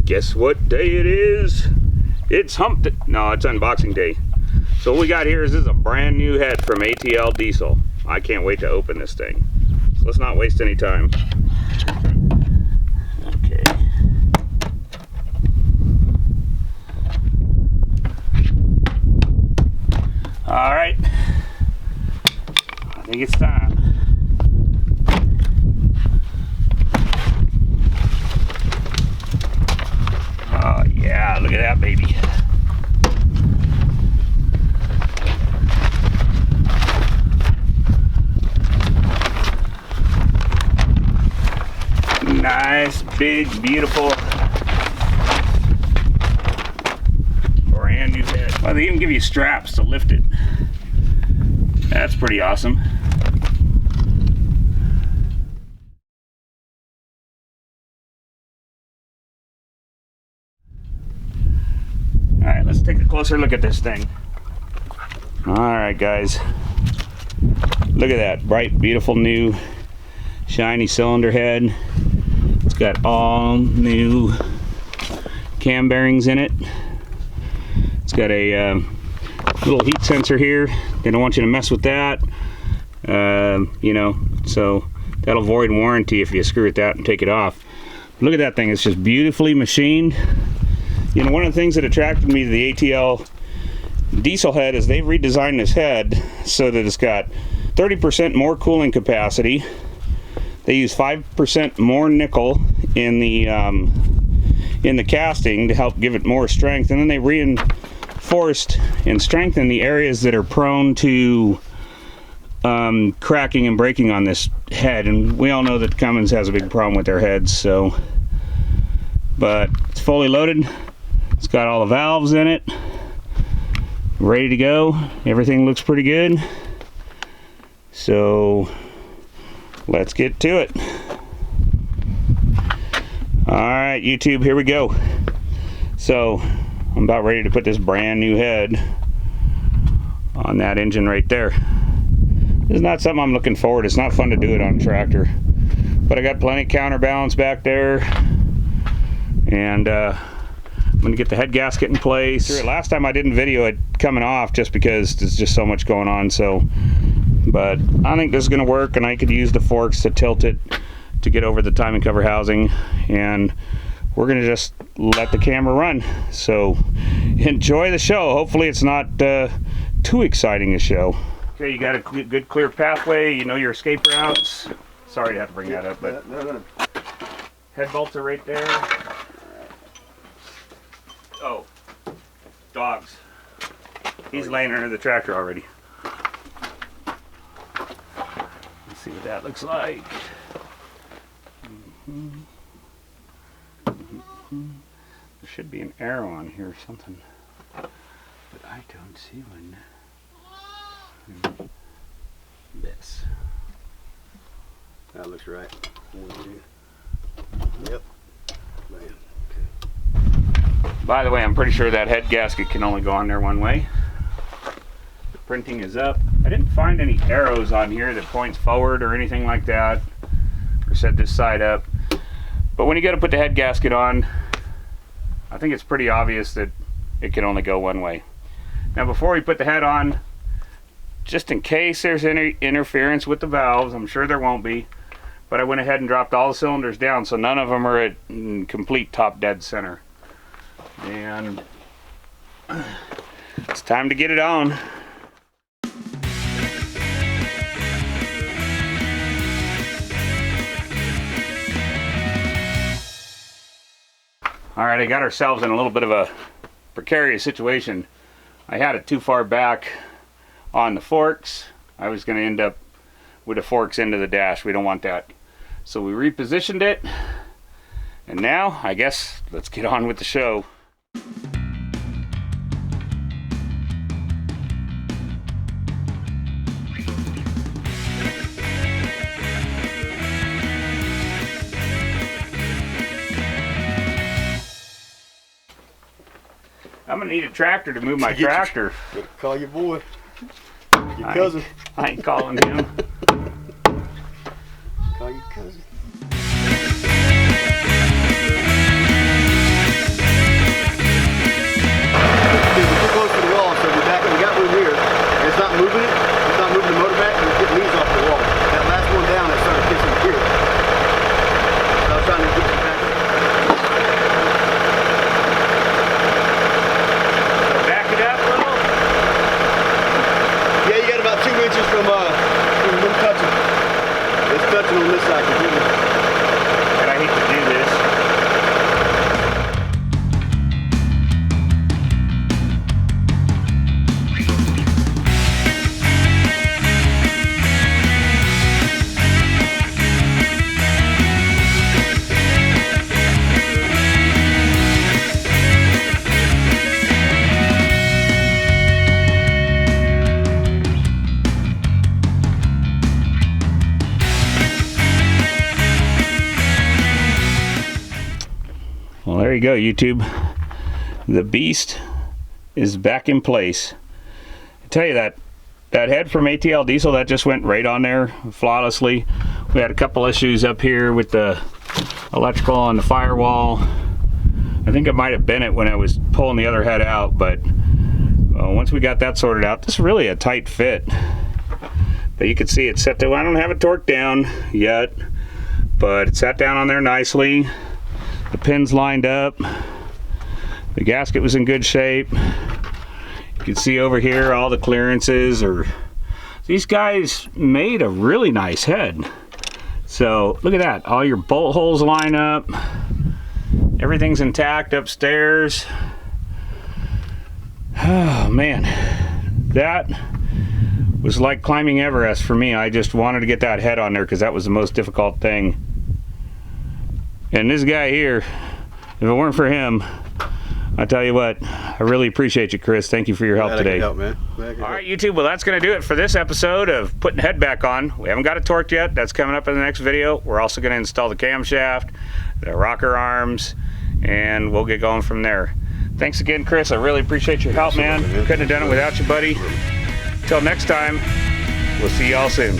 Guess what day it is? It's hump day. No, it's unboxing day. So what we got here is a brand new head from ATL diesel. I can't wait to open this thing. So let's not waste any time. Okay. All right. I think it's time. Oh yeah, look at that baby. Nice, big, beautiful, brand new head. Well, they even give you straps to lift it. That's pretty awesome. All right, let's take a closer look at this thing. All right, guys. Look at that bright, beautiful, new, shiny cylinder head. It's got all new cam bearings in it. It's got a little heat sensor here. They don't want you to mess with that. You know, so that'll void warranty if you screw with that and take it off. Look at that thing, it's just beautifully machined. You know, one of the things that attracted me to the ATL diesel head is they've redesigned this head so that it's got 30% more cooling capacity. They use 5% more nickel in the casting to help give it more strength, and then they reinforced and strengthened the areas that are prone to cracking and breaking on this head. And we all know that Cummins has a big problem with their heads. So, but it's fully loaded. It's got all the valves in it, ready to go. Everything looks pretty good. So let's get to it. All right, YouTube, here we go. So I'm about ready to put this brand new head on that engine right there. This is not something I'm looking forward to. It's not fun to do it on a tractor, but I got plenty of counterbalance back there, and I'm gonna get the head gasket in place. Last time I didn't video it coming off just because there's just so much going on. So, but I think this is gonna work, and I could use the forks to tilt it to get over the timing cover housing, and we're gonna just let the camera run. So enjoy the show. Hopefully it's not too exciting a show. Okay, you got a good clear pathway, you know your escape routes. Sorry to have to bring that up, but no. Head bolts are right there. Oh, dogs. He's laying under the tractor already. Let's see what that looks like. There should be an arrow on here or something, but I don't see one. This. That looks right. Yep. Man. By the way, I'm pretty sure that head gasket can only go on there one way. The printing is up. I didn't find any arrows on here that points forward or anything like that, or set this side up. But when you got to put the head gasket on, I think it's pretty obvious that it can only go one way. Now before we put the head on, just in case there's any interference with the valves, I'm sure there won't be, but I went ahead and dropped all the cylinders down so none of them are at complete top dead center. And it's time to get it on. All right, I got ourselves in a little bit of a precarious situation. I had it too far back on the forks. I was going to end up with the forks into the dash. We don't want that. So we repositioned it. And now, I guess, let's get on with the show. I'm gonna need a tractor to move my tractor. Call your boy, your cousin. I ain't calling him. Call your cousin. Well, there you go, YouTube. The beast is back in place. I tell you, that head from ATL diesel, that just went right on there flawlessly. We had a couple issues up here with the electrical on the firewall. I think it might have been it when I was pulling the other head out, but once we got that sorted out, this is really a tight fit. But you can see it's set to, I don't have it torqued down yet, but it sat down on there nicely. The pins lined up. The gasket was in good shape. You can see over here all the clearances these guys made a really nice head. So look at that, all your bolt holes line up. Everything's intact upstairs. Oh man, that was like climbing Everest for me. I just wanted to get that head on there because that was the most difficult thing. And this guy here, if it weren't for him, I tell you what, I really appreciate you, Chris. Thank you for your help today. Help, man. All right, YouTube, well, that's going to do it for this episode of putting the head back on. We haven't got it torqued yet. That's coming up in the next video. We're also going to install the camshaft, the rocker arms, and we'll get going from there. Thanks again, Chris. I really appreciate your help, man. Couldn't have done it without you, buddy. Until next time, we'll see y'all soon.